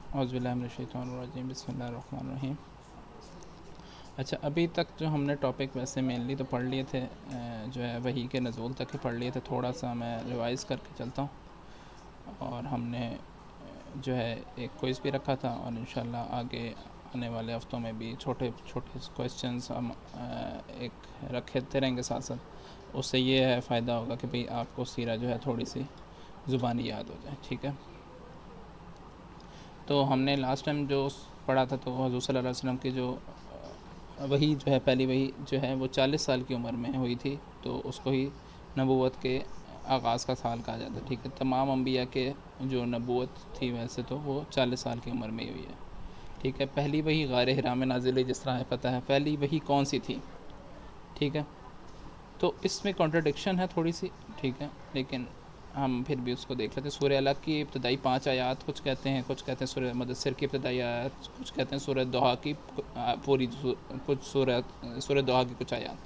औज़ुबिल्लाहिमिनश्शैतानिर्रजीम बिस्मिल्लाहिर्रहमानिर्रहीम। अच्छा, अभी तक जो हमने टॉपिक वैसे मेनली तो पढ़ लिए थे, जो है वही के नज़ूल तक ही पढ़ लिए थे। थोड़ा सा मैं रिवाइज़ करके चलता हूँ। और हमने जो है एक क्विज़ भी रखा था, और इंशाल्लाह आगे आने वाले हफ्तों में भी छोटे छोटे क्वेश्चंस हम एक रखते रहेंगे साथ साथ। उससे ये है फ़ायदा होगा कि भाई आपको सीरा जो है थोड़ी सी ज़ुबानी याद हो जाए। ठीक है, तो हमने लास्ट टाइम जो पढ़ा था तो हुज़ूर सल्लल्लाहु अलैहि वसल्लम की जो वही जो है पहली वही जो है वो 40 साल की उम्र में हुई थी, तो उसको ही नबूवत के आगाज़ का साल कहा जाता है। ठीक है, तमाम अम्बिया के जो नबूवत थी वैसे तो वो 40 साल की उम्र में ही हुई है। ठीक है, पहली वही गार हिरा में नाजिल हुई, जिस तरह है पता है पहली वही कौन सी थी। ठीक है, तो इसमें कॉन्ट्रडिक्शन है थोड़ी सी। ठीक है, लेकिन हम फिर भी उसको देख लेते हैं। सूरह अलग की इब्तदाई 5 आयात कुछ कहते हैं, कुछ कहते हैं सूरह मुदस्सिर की इब्तदाई आयात, कुछ कहते हैं सूरह दोहा की पूरी कुछ सूरह दोहा की कुछ आयात।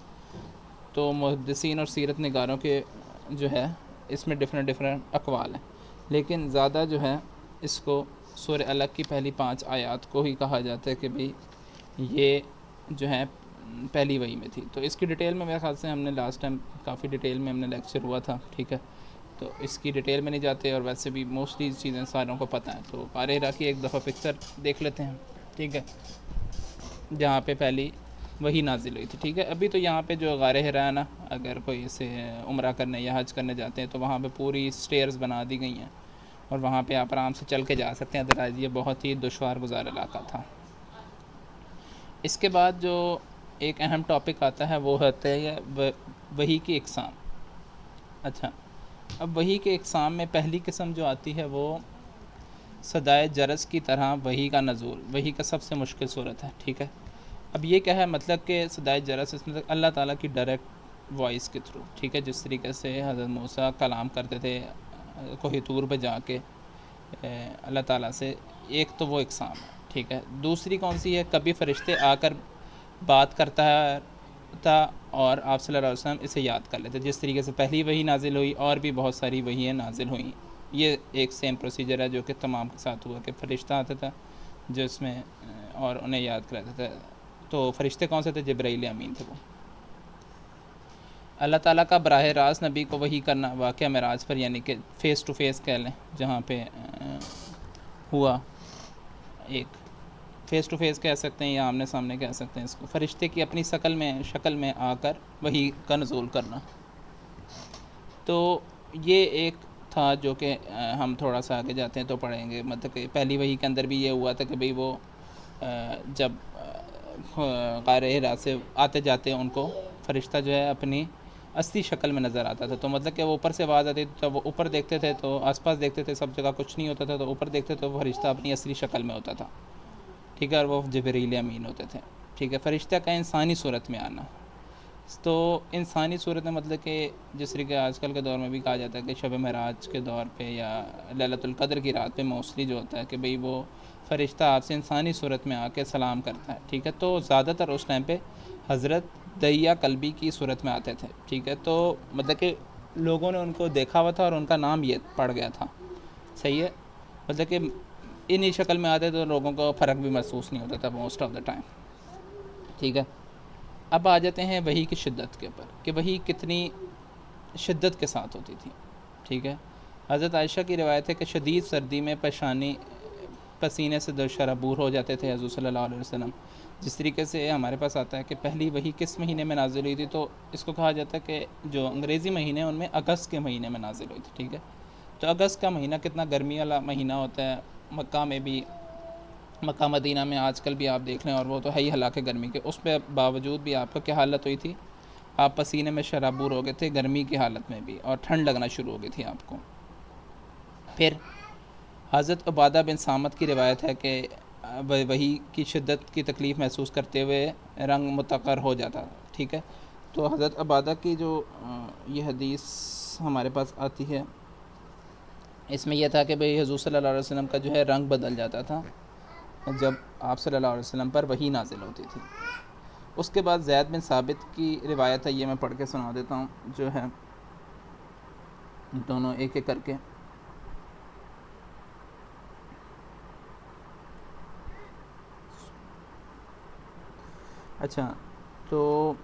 तो मुहद्दिसीन और सीरत निगारों के जो है इसमें डिफरेंट डिफरेंट अकवाल हैं, लेकिन ज़्यादा जो है इसको सूरह अलग की पहली 5 आयात को ही कहा जाता है कि भाई ये जो है पहली वही में थी। तो इसकी डिटेल में मेरे ख्याल से हमने लास्ट टाइम काफ़ी डिटेल में हमने लेक्चर हुआ था। ठीक है, तो इसकी डिटेल में नहीं जाते, और वैसे भी मोस्टली चीज़ें सारों को पता है। तो गार हिरा की एक दफ़ा पिक्चर देख लेते हैं। ठीक है, जहाँ पे पहली वही नाजिल हुई थी। ठीक है, अभी तो यहाँ पे जो गार हिरा है ना, अगर कोई इसे उम्रा करने या हज करने जाते हैं तो वहाँ पे पूरी स्टेयर्स बना दी गई हैं, और वहाँ पे आप आराम से चल के जा सकते हैं। अदरवाइज़ ये बहुत ही दुश्वार गुजार इलाका था। इसके बाद जो एक अहम टॉपिक आता है वो होता है वही की इकसाम। अच्छा, अब वही के इकसाम में पहली किस्म जो आती है वो सदाए जरस की तरह वही का नज़ूल, वही का सबसे मुश्किल सूरत है। ठीक है, अब ये क्या है मतलब कि सदाए जरस इसमें अल्लाह ताला की डायरेक्ट वॉइस के थ्रू। ठीक है, जिस तरीके से हज़रत मूसा कलाम करते थे कोही तूर पे जाके अल्लाह ताला से, एक तो वो इकसाम है। ठीक है, दूसरी कौन सी है, कभी फ़रिश्ते आकर बात करता है था और आप सल्लल्लाहु अलैहि वसल्लम इसे याद कर लेते। जिस तरीके से पहली वही नाजिल हुई और भी बहुत सारी वही नाजिल हुई, ये एक सेम प्रोसीजर है जो कि तमाम के साथ हुआ कि फ़रिश्ता आता था जो इसमें और उन्हें याद कराता था। तो फ़रिश्ते कौन से थे, जिब्राईल अमीन थे वो। अल्लाह ताला का बराह रास्त नबी को वही करना वाक़या मेराज पर, यानी कि फ़ेस टू फेस कह लें, जहाँ पे हुआ एक फ़ेस टू फेस कह सकते हैं या आमने सामने कह सकते हैं इसको, फ़रिश्ते की अपनी शक्ल में आकर वही का नुज़ूल करना। तो ये एक था जो कि हम थोड़ा सा आगे जाते हैं तो पढ़ेंगे। मतलब कि पहली वही के अंदर भी ये हुआ था कि भाई वो जब गार हिरा से आते जाते उनको फ़रिश्ता जो है अपनी असली शक्ल में नज़र आता था। तो मतलब कि वो ऊपर से आवाज़ आती थी तो वो ऊपर देखते थे तो आसपास देखते थे, सब जगह कुछ नहीं होता था, तो ऊपर देखते तो फ़रिश्ता अपनी असली शक्ल में होता था। ठीक है, और वो जिब्रील अमीन होते थे। ठीक है, फ़रिश्ता का इंसानी सूरत में आना, तो इंसानी सूरत में मतलब कि जिस तरीके आजकल के दौर में भी कहा जाता है कि शब महराज के दौर पे या लैलतुल क़द्र की रात पे मोस्टली जो होता है कि भाई वो फ़रिश्ता आपसे इंसानी सूरत में आके सलाम करता है। ठीक है, तो ज़्यादातर उस टाइम पे हज़रत दहिया कल्बी की सूरत में आते थे। ठीक है, तो मतलब कि लोगों ने उनको देखा हुआ था और उनका नाम ये पड़ गया था। सही है, मतलब कि इन्हीं शक्ल में आते तो लोगों को फ़र्क भी महसूस नहीं होता था मोस्ट ऑफ द टाइम। ठीक है, अब आ जाते हैं वही की शिद्दत के ऊपर कि वही कितनी शिद्दत के साथ होती थी। ठीक है, हज़रत आयशा की रिवायत है कि शदीद सर्दी में पसीने से दो शराबूर हो जाते थे हज़रत सल्लल्लाहु अलैहि वसल्लम। जिस तरीके से हमारे पास आता है कि पहली वही किस महीने में नाजिल हुई थी, तो इसको कहा जाता है कि जो अंग्रेज़ी महीने हैं उनमें अगस्त के महीने में नाजिल हुई थी। ठीक है, तो अगस्त का महीना कितना गर्मी वाला महीना होता है। मक्का में भी, मक्का मदीना में आजकल भी आप देख लें, और वो तो है ही हलाके गर्मी के, उस पर बावजूद भी आपको क्या हालत हुई थी, आप पसीने में शराबूर हो गए थे गर्मी की हालत में भी, और ठंड लगना शुरू हो गई थी आपको। फिर हज़रत उबादा बिन सामत की रिवायत है कि वही की शिद्दत की तकलीफ़ महसूस करते हुए रंग मुतकर हो जाता। ठीक है, तो हज़रत उबादा की जो ये हदीस हमारे पास आती है, इसमें यह था कि भाई हुज़ूर सल्लल्लाहु अलैहि वसल्लम का जो है रंग बदल जाता था जब आप सल्लल्लाहु अलैहि वसल्लम पर वही नाजिल होती थी। उसके बाद ज़ैद बिन साबित की रिवायत है, ये मैं पढ़ के सुना देता हूँ, जो है दोनों एक एक करके। अच्छा, तो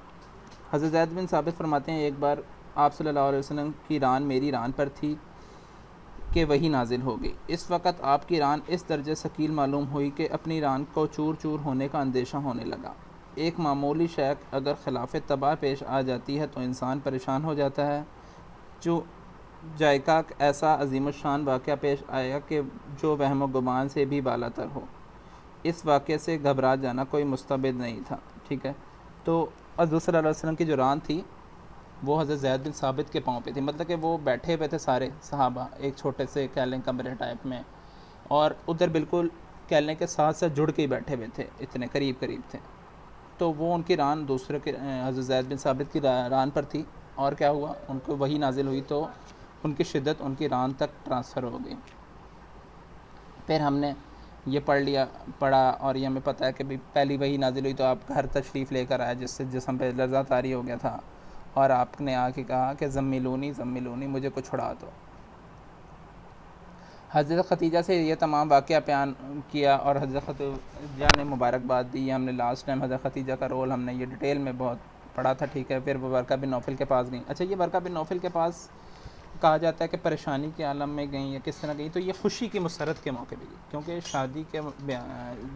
हज़रत ज़ैद बिन साबित फरमाते हैं एक बार आप सल्लल्लाहु अलैहि वसल्लम की रान मेरी रान पर थी कि वही नाजिल हो गई। इस वक्त आपकी रान इस दर्जे शकील मालूम हुई कि अपनी रान को चूर चूर होने का अंदेशा होने लगा। एक मामूली शैक अगर खिलाफ तबाह पेश आ जाती है तो इंसान परेशान हो जाता है। जो जायका ऐसा अजीमुशान वाक़या पेश आया कि जो वहम गुमान से भी बालातर हो। इस वाक़े से घबरा जाना कोई मुस्तबिद नहीं था। ठीक है, तो हज़रत सल्लल्लाहु अलैहि वसल्लम की जो रान थी वो हज़रत ज़ैद बिन साबित के पाँव पे थी। मतलब कि वो बैठे हुए थे सारे सहाबा एक छोटे से कैलें कमरे टाइप में, और उधर बिल्कुल कैलें के साथ साथ जुड़ के ही बैठे हुए थे, इतने करीब करीब थे। तो वो उनकी रान दूसरे के हज़रत ज़ैद बिन साबित की रान पर थी, और क्या हुआ, उनको वही नाजिल हुई तो उनकी शिद्दत उनकी रान तक ट्रांसफ़र हो गई। फिर हमने ये पढ़ा और ये हमें पता है कि भाई पहली वही नाजिल हुई तो आप घर तशरीफ़ लेकर आए, जिससे जिस्म पे लर्ज़ा तारी हो गया था, और आपने आके कहा कि ज़म्मिलूनी ज़म्मिलूनी, मुझे कुछ छुड़ा दो। हज़रत ख़तीजा से ये तमाम वाक़या बयान किया और हज़रत ख़तीजा ने मुबारकबाद दी। हमने लास्ट टाइम हज़रत ख़तीजा का रोल हमने ये डिटेल में बहुत पढ़ा था। ठीक है, फिर वो वर्का बिन नौफल के पास गई। अच्छा, ये वर्का बिन नौफल के पास कहा जाता है कि परेशानी के आलम में गई या किस तरह गई, तो ये खुशी की मुसरत के मौके पर गई, क्योंकि शादी के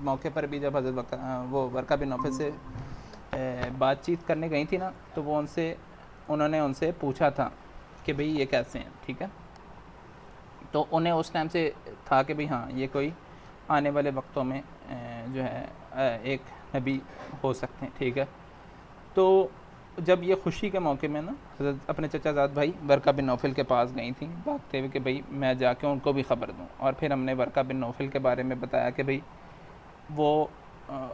मौके पर भी जब हज़रत वो वर्का बिन नौफल से बातचीत करने गई थी ना, तो वो उन्होंने उनसे पूछा था कि भाई ये कैसे हैं। ठीक है, तो उन्हें उस टाइम से था कि भाई हाँ, ये कोई आने वाले वक्तों में जो है एक नबी हो सकते हैं। ठीक है, तो जब ये खुशी के मौके में ना हज़रत अपने चचाज़ाद भाई वर्का बिन नौफल के पास गई थी भागते हुए कि भाई मैं जाके उनको भी ख़बर दूँ। और फिर हमने वर्का बिन नौफल के बारे में बताया कि भाई वो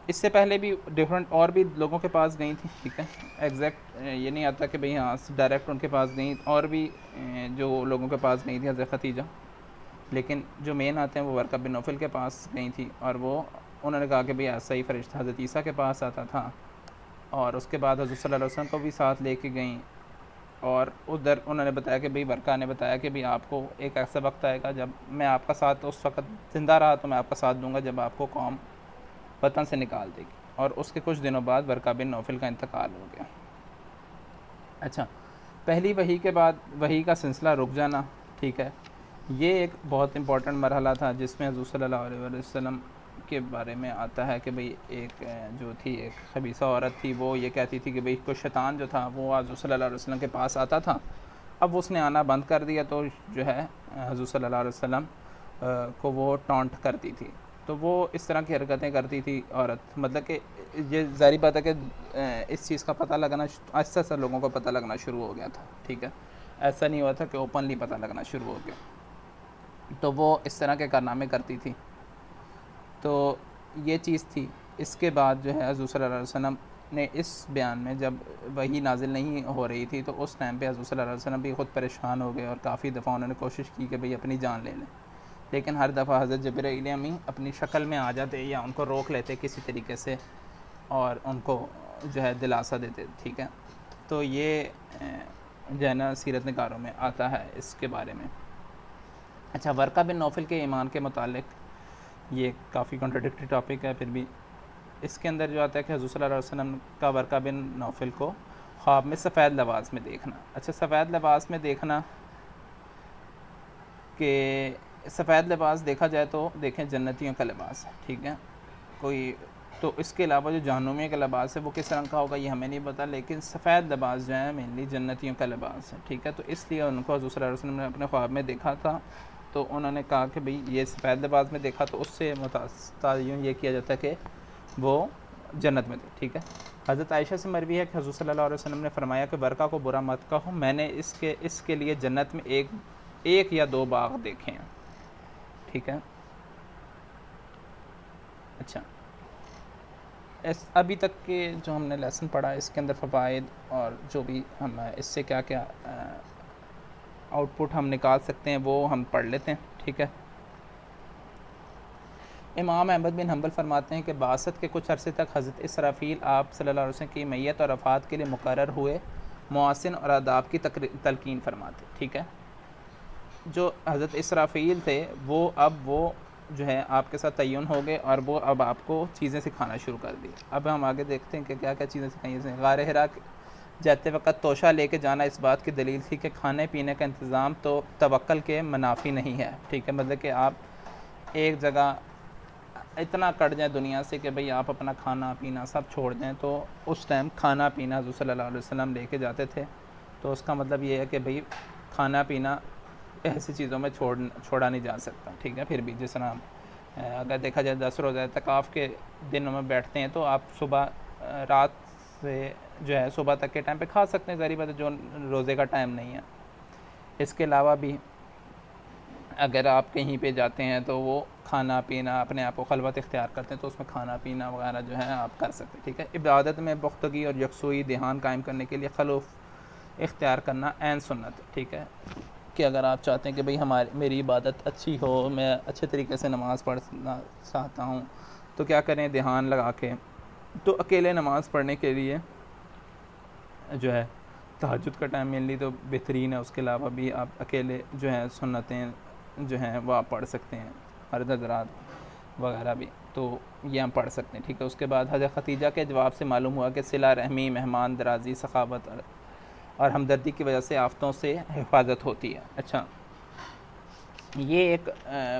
इससे पहले भी डिफरेंट और भी लोगों के पास गई थी। ठीक है, एग्जैक्ट ये नहीं आता कि भाई हाँ डायरेक्ट उनके पास गई, और भी जो लोगों के पास गई थी हज़रत ख़तीजा, लेकिन जो मेन आते हैं वो वर्का बिन नौफल के पास गई थी। और वो उन्होंने कहा कि भाई ऐसा ही फ़रिश्ता हज़रत ईसा के पास आता था, और उसके बाद हज़रत सल्लल्लाहु अलैहि वसल्लम को भी साथ लेके गई। और उधर उन्होंने बताया कि भाई वर्का ने बताया कि भाई आपको एक ऐसा वक्त आएगा जब मैं आपका साथ, उस वक्त ज़िंदा रहा तो मैं आपका साथ दूँगा जब आपको कौम वतन से निकाल देगी। और उसके कुछ दिनों बाद वर्का बिन नौफल का इंतकाल हो गया। अच्छा, पहली वही के बाद वही का सिलसिला रुक जाना। ठीक है, ये एक बहुत इम्पॉर्टेंट मरहला था जिसमें हुज़ूर सल्लल्लाहु अलैहि वसल्लम के बारे में आता है कि भाई एक जो थी एक खबीसा औरत थी, वो ये कहती थी कि भाई कोई शैतान जो था वो हुज़ूर सल्लल्लाहु अलैहि वसल्लम के पास आता था। अब उसने आना बंद कर दिया, तो जो है हुज़ूर सल्लल्लाहु अलैहि वसल्लम को वो टॉन्ट करती थी। तो वो इस तरह की हरकतें करती थी औरत, मतलब कि ये ज़ाहिर बात है कि इस चीज़ का पता लगना आहिस्ता आहिस्ता लोगों को पता लगना शुरू हो गया था। ठीक है, ऐसा नहीं हुआ था कि ओपनली पता लगना शुरू हो गया। तो वो इस तरह के कारनामे करती थी, तो ये चीज़ थी। इसके बाद जो है हुज़ूर सल्लल्लाहु अलैहि वसल्लम ने इस बयान में, जब वही नाजिल नहीं हो रही थी, तो उस टाइम पे हुज़ूर सल्लल्लाहु अलैहि वसल्लम भी ख़ुद परेशान हो गए और काफ़ी दफ़ा उन्होंने कोशिश की कि भाई अपनी जान ले लें, लेकिन हर दफ़ा हज़रत जिब्रील अमीन अपनी शक्ल में आ जाते या उनको रोक लेते किसी तरीके से और उनको जो है दिलासा देते। ठीक है, तो ये जो है ना सीरत निगारों में आता है इसके बारे में। अच्छा, वर्का बिन नौफल के ईमान के मुतालिक ये काफ़ी कॉन्ट्रडिक्टरी टॉपिक है, फिर भी इसके अंदर जो आता है कि हुज़ूर सल्लल्लाहु अलैहि वसल्लम का वर्का बिन नौफल को ख्वाब में सफ़ेद लिबास में देखना। अच्छा, सफ़ेद लिबास में देखना कि सफ़ेद लिबास देखा जाए तो देखें जन्नतियों का लिबास है। ठीक है, कोई तो इसके अलावा जो जहन्नुमियों का लिबास है वो किस रंग का होगा ये हमें नहीं पता, लेकिन सफ़ेद लिबास जो है मेनली जन्नतियों का लिबास है। ठीक है, तो इसलिए उनको हुज़ूर सल्लल्लाहु अलैहि वसल्लम ने अपने ख्वाब में देखा था, तो उन्होंने कहा कि भाई ये सफ़ेद लिबास में देखा, तो उससे मुतायन ये किया जाता है कि वो जन्नत में थे। ठीक है, हज़रत आयशा से मरवी है कि हुज़ूर सल्लल्लाहु अलैहि वसल्लम ने फरमाया कि वर्का को बुरा मत कहो, मैंने इसके लिए जन्नत में एक या दो बाग देखे हैं। ठीक है, अच्छा, अभी तक के जो हमने लेसन पढ़ा इसके अंदर फ़वाइद और जो भी हम इससे क्या क्या आउटपुट हम निकाल सकते हैं वो हम पढ़ लेते हैं। ठीक है, इमाम अहमद बिन हम्बल फरमाते हैं कि बासत के कुछ अरसे तक हज़रत इसराफ़ील आप सल्लल्लाहु अलैहि वसल्लम की मैयत और वफ़ात के लिए मुकर्रर हुए मुआसिन और आदाब की तलकीन फरमाते। ठीक है, जो हज़रत इसराफ़ील थे वो जो है आपके साथ तय्युन हो गए और वो अब आपको चीज़ें सिखाना शुरू कर दी। अब हम आगे देखते हैं कि क्या क्या चीज़ें सिखाई इसने। गार हिरा जाते वक्त तोशा लेके जाना इस बात की दलील थी कि खाने पीने का इंतज़ाम तो तवक्कल के मुनाफी नहीं है, ठीक है। मतलब कि आप एक जगह इतना कट जाए दुनिया से कि भाई आप अपना खाना पीना सब छोड़ दें, तो उस टाइम खाना पीना हुज़ूर सल्लल्लाहु अलैहि वसल्लम लेके जाते थे। तो उसका मतलब ये है कि भाई खाना पीना ऐसी चीज़ों में छोड़ा नहीं जा सकता, ठीक है। फिर भी जिस तरह अगर देखा जाए 10 रोज़ा एतकाफ़ के दिनों में बैठते हैं तो आप सुबह रात से जो है सुबह तक के टाइम पे खा सकते हैं, ज़ाहिर बात है, जो रोज़े का टाइम नहीं है। इसके अलावा भी अगर आप कहीं पे जाते हैं तो वो खाना पीना अपने आप को खलवत इख्तियार करते हैं तो उसमें खाना पीना वगैरह जो है आप कर सकते हैं, ठीक है। इबादत में पुख्तगी और यकसुई ध्यान कायम करने के लिए खलूफ इख्तियार करना ऐन सुन्नत है, ठीक है। कि अगर आप चाहते हैं कि भाई मेरी इबादत अच्छी हो, मैं अच्छे तरीके से नमाज़ पढ़ना चाहता हूँ, तो क्या करें, ध्यान लगा के। तो अकेले नमाज़ पढ़ने के लिए जो है तहज्जुद का टाइम मेनली तो बेहतरीन है। उसके अलावा भी आप अकेले जो है सुन्नतें जो हैं वो आप पढ़ सकते हैं, फर्ज़ हज़रात वगैरह भी, तो ये हम पढ़ सकते हैं, ठीक है। उसके बाद हज़रत खतीजा के जवाब से मालूम हुआ कि सिला रहमी, मेहमान दराजी, सखावत और हमदर्दी की वजह से आफ़तों से हिफाजत होती है। अच्छा, ये एक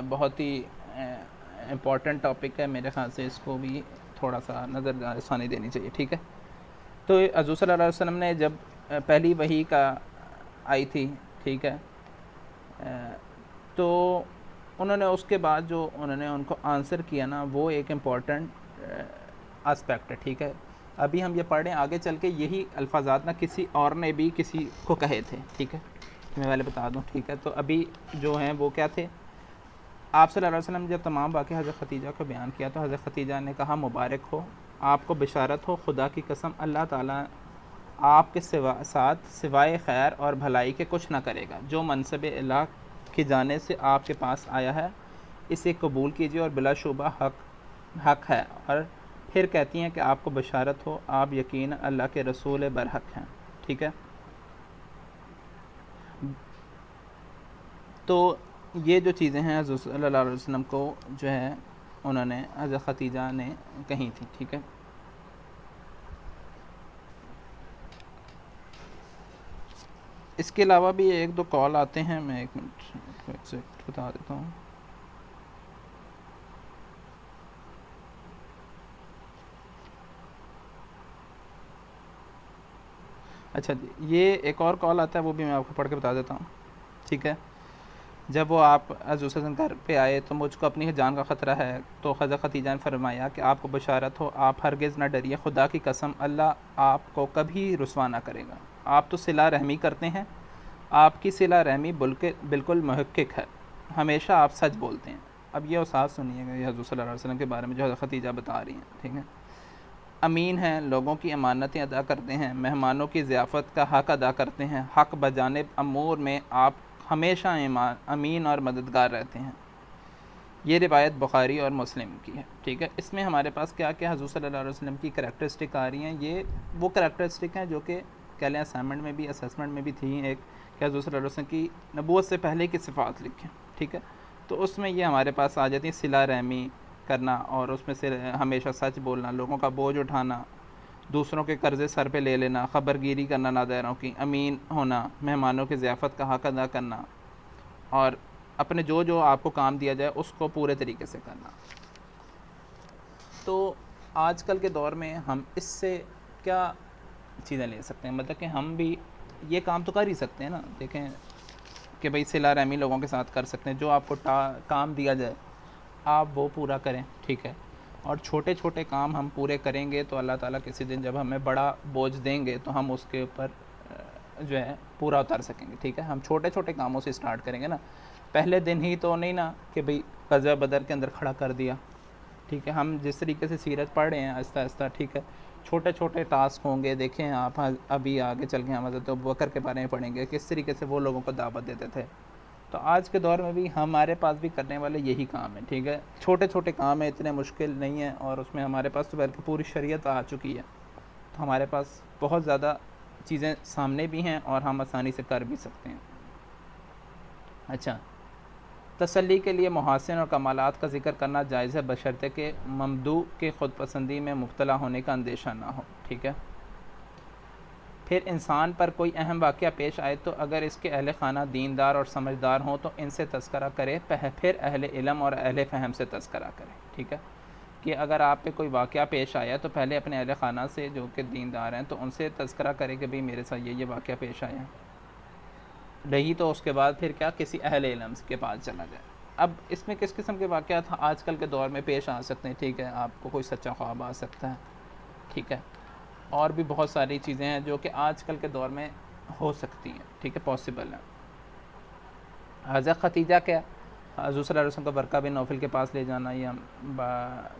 बहुत ही इम्पॉर्टेंट टॉपिक है, मेरे ख़्याल से इसको भी थोड़ा सा नज़रसानी देनी चाहिए, ठीक है। तो हज़रत सल्लल्लाहु अलैहि वसल्लम ने जब पहली वही का आई थी, ठीक है, तो उन्होंने उसके बाद जो उन्होंने उनको आंसर किया ना, वो एक इम्पॉर्टेंट एस्पेक्ट है, ठीक है। अभी हम ये पढ़ रहे हैं, आगे चल के यही अल्फाजात ना किसी और ने भी किसी को कहे थे, ठीक है, मैं पहले बता दूं, ठीक है। तो अभी जो हैं वो क्या थे, आप सल्लल्लाहु अलैहि वसल्लम जब तमाम वाक़या हज़रत खतीजा को बयान किया तो हज़रत खतीजा ने कहा, मुबारक हो आपको, बिशारत हो, खुदा की कसम अल्लाह ताला आपके साथ सिवाय खैर और भलाई के कुछ ना करेगा। जो मनसब इलाह की जाने से आपके पास आया है इसे कबूल कीजिए और बिलाशुबा हक है। और फिर कहती हैं कि आपको बशारत हो, आप यकीन अल्लाह के रसूल बरहक हैं, ठीक है। तो ये जो चीज़ें हैं हज़रत सल्लल्लाहु अलैहि वसल्लम को जो है उन्होंने हज़रत खतीजा ने कही थी, ठीक है। इसके अलावा भी एक दो कॉल आते हैं, मैं एक मिनट एग्जैक्ट बता देता हूँ। अच्छा, ये एक और कॉल आता है, वो भी मैं आपको पढ़ के बता देता हूँ, ठीक है। जब वो आप हज़रत घर पे आए तो मुझको अपनी जान का ख़तरा है, तो हज़रत खतीजा ने फरमाया कि आपको बशारत हो, आप हरगिज़ ना डरिए, खुदा की कसम अल्लाह आपको कभी रुसवा ना करेगा। आप तो सिला रहमी करते हैं, आपकी सिला रहमी बिल्कुल महक्किक है, हमेशा आप सच बोलते हैं। अब ये उसाद सुनिएगा, ये हज़रत सल्लल्लाहु अलैहि वसल्लम के बारे में जो हज़रत खतीजा बता रही हैं, ठीक है। अमीन हैं, लोगों की अमानतें अदा करते हैं, मेहमानों की ज़ियाफ़त का हक़ अदा करते हैं, हक़ बजानिब अमूर में आप हमेशा अमीन और मददगार रहते हैं। ये रिवायत बुखारी और मुस्लिम की है, ठीक है। इसमें हमारे पास क्या क्या हज़रत सल्लल्लाहु अलैहि वसल्लम की करैक्टरिस्टिक आ रही हैं। ये वो करैक्टरिस्टिक हैं जो कि कह लें असाइनमेंट में भी, असेसमेंट में भी थी, एक कि हज़रत सल्लल्लाहु अलैहि वसल्लम की नबूवत से पहले की सिफ़ात लिखें, ठीक है। तो उसमें ये हमारे पास आ जाती है सिला रहमी करना, और उसमें से हमेशा सच बोलना, लोगों का बोझ उठाना, दूसरों के कर्ज़े सर पे ले लेना, ख़बरगिरी करना नादारों की, अमीन होना, मेहमानों की ज़ियाफ़त का हक़ अदा करना, और अपने जो जो आपको काम दिया जाए उसको पूरे तरीके से करना। तो आजकल के दौर में हम इससे क्या चीज़ें ले सकते हैं, मतलब कि हम भी ये काम तो कर ही सकते हैं ना। देखें कि भाई सिला रहमी लोगों के साथ कर सकते हैं, जो आपको काम दिया जाए आप वो पूरा करें, ठीक है। और छोटे छोटे काम हम पूरे करेंगे तो अल्लाह ताला किसी दिन जब हमें बड़ा बोझ देंगे तो हम उसके ऊपर जो है पूरा उतार सकेंगे, ठीक है। हम छोटे छोटे कामों से स्टार्ट करेंगे ना, पहले दिन ही तो नहीं ना कि भाई ग़ज़वा बदर के अंदर खड़ा कर दिया, ठीक है। हम जिस तरीके से सीरत पढ़ रहे हैं आहिस्ता आहिस्ता, ठीक है, छोटे छोटे टास्क होंगे। देखें आप, अभी आगे चल के हम हज़रत अबू बकर के बारे में पढ़ेंगे, किस तरीके से वो लोगों को दावत देते थे। तो आज के दौर में भी हमारे पास भी करने वाले यही काम है, ठीक है। छोटे छोटे काम है, इतने मुश्किल नहीं है, और उसमें हमारे पास तो बल्कि पूरी शरीयत आ चुकी है, तो हमारे पास बहुत ज़्यादा चीज़ें सामने भी हैं और हम आसानी से कर भी सकते हैं। अच्छा, तसल्ली के लिए मुहासिन और कमालात का जिक्र करना जायज़ है बशर्ते कि ममदू के ख़ुद पसंदी में मुब्तला होने का अंदेशा ना हो। ठीक है। फिर इंसान पर कोई अहम वाक़या पेश आए तो अगर इसके अहल खाना दीनदार और समझदार हों तो इनसे तज़किरा करे, फिर अहल इल्म और अहल फ़हम से तज़किरा करे। ठीक है, कि अगर आप पे कोई वाक़या पेश आया तो पहले अपने अहल खाना से जो कि दीनदार हैं तो उनसे तज़किरा करे कि भाई मेरे साथ ये वाक़या पेश आया, नहीं तो उसके बाद फिर क्या किसी अहल इल्म के पास चला जाए। अब इसमें किस किस्म के वाक़यात आजकल के दौर में पेश आ सकते हैं। ठीक है, आपको कोई सच्चा ख्वाब आ सकता है। ठीक है, और भी बहुत सारी चीज़ें हैं जो कि आजकल के दौर में हो सकती हैं। ठीक है, पॉसिबल है। हज़रत खतीजा क्या हज़ूर सल्लल्लाहु अलैहि वसल्लम को बरका बिन नौफल के पास ले जाना, या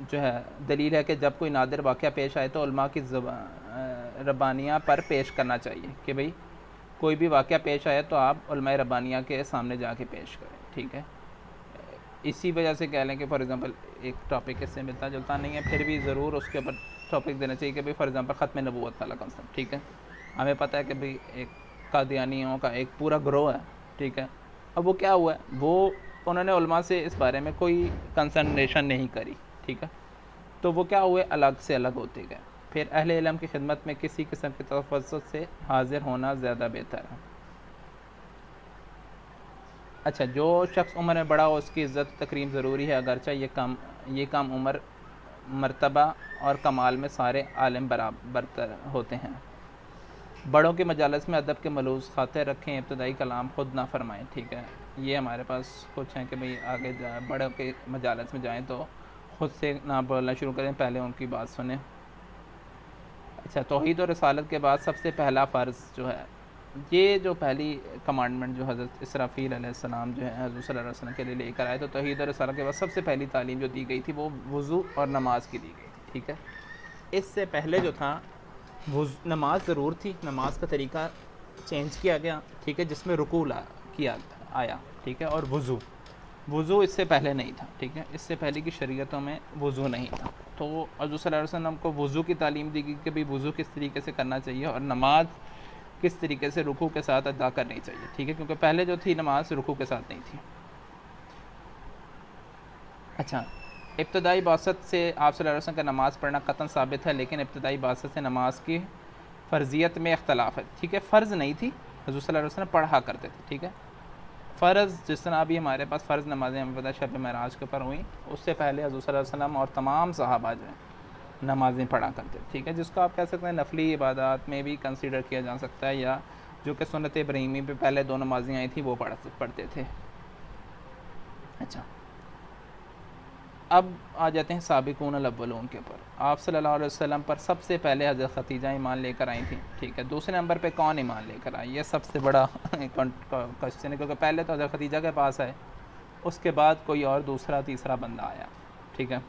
जो है दलील है कि जब कोई नादिर वाक़या पेश आए तो उलमा की रब्बानिया पर पेश करना चाहिए कि भाई कोई भी वाक़या पेश आए तो आप उलमा रब्बानिया के सामने जाके पेश करें। ठीक है, इसी वजह से कह लें कि फॉर एग्ज़ाम्पल एक टॉपिक इससे मिलता जुलता नहीं है, फिर भी ज़रूर उसके ऊपर टॉपिक देना चाहिए कि भाई फॉर एग्ज़ाम्पल ख़त्म नबूवत वाला कंसेप्ट। ठीक है, हमें पता है कि भाई एक कादियानियों का एक पूरा ग्रोह है। ठीक है, अब वो क्या हुआ है, वो उन्होंने उलमा से इस बारे में कोई कंसल्टेशन नहीं करी। ठीक है, तो वो क्या हुए, अलग से अलग होते गए। फिर अहले इल्म की खिदमत में किसी किस्म के तफस्सुस से हाजिर होना ज़्यादा बेहतर है। अच्छा, जो शख्स उम्र में बड़ा हो उसकी इज़्ज़त तकरीम ज़रूरी है, अगरचे ये काम उम्र मर्तबा और कमाल में सारे आलिम बराबर होते हैं। बड़ों के मजालस में अदब के मलूज़ खातिर रखें, इब्तदाई कलाम ख़ुद ना फरमाएँ। ठीक है, ये हमारे पास कुछ हैं कि भाई आगे बड़ों के मजालस में जाएँ तो ख़ुद से ना बोलना शुरू करें, पहले उनकी बात सुने। अच्छा, तौहीद और रिसालत के बाद सबसे पहला फ़र्ज़ जो है, ये जो पहली कमांडमेंट जो हज़रत इसराफ़ील अलैहिस्सलाम जो है हज़ूर सल्लल्लाहु अलैहि वसल्लम के लिए लेकर आए, तो तौहीद और रिसालत के बाद सबसे पहली तालीम जो दी गई थी वो वज़ू और नमाज की दी गई थी। ठीक है, इससे पहले जो था नमाज ज़रूर थी, नमाज का तरीका चेंज किया गया। ठीक है, जिसमें रुकू किया आया। ठीक है, और वज़ू इससे पहले नहीं था। ठीक है, इससे पहले की शरीयतों में वज़ू नहीं था, तो हज़रत सल्लल्लाहु अलैहि वसल्लम को वज़ू की तालीम दी गई कि भाई वज़ू किस तरीके से करना चाहिए और नमाज किस तरीके से रुकू के साथ अदा करनी चाहिए। ठीक है, क्योंकि पहले जो थी नमाज रुकू के साथ नहीं थी। अच्छा, इब्तदाई बासत से आप सल्लल्लाहु अलैहि वसल्लम का नमाज़ पढ़ना कतन साबित है, लेकिन इब्तदाई बासत से नमाज की फ़र्ज़ियत में इख्तलाफ है। ठीक है, फ़र्ज़ नहीं थी, हज़रत सल्लल्लाहु अलैहि वसल्लम पढ़ा करते थे। ठीक है, फ़र्ज़ जिस तरह अभी हमारे पास फ़र्ज़ नमाज़ें हमें पता शब महराज के ऊपर हुई, उससे पहले हज़रत सल्लल्लाहु अलैहि वसल्लम और तमाम सहाबा जो हैं नमाज़ें पढ़ा करते। ठीक है, जिसको आप कह सकते हैं नफली इबादत में भी कंसीडर किया जा सकता है, या जो कि सुन्नत इब्राहीमी पे पहले दो नमाज़ें आई थी वो पढ़ते थे। अच्छा, अब आ जाते हैं साबिकून अल-अव्वलून के ऊपर। आप सल्लल्लाहु अलैहि वसल्लम पर सबसे पहले हज़रत खतीजा ईमान लेकर आई थी। ठीक है, दूसरे नंबर पे कौन ईमान लेकर आई, ये सबसे बड़ा क्वेश्चन है, क्योंकि पहले तो हज़रत खतीजा के पास आए, उसके बाद कोई और दूसरा तीसरा बंदा आया। ठीक है,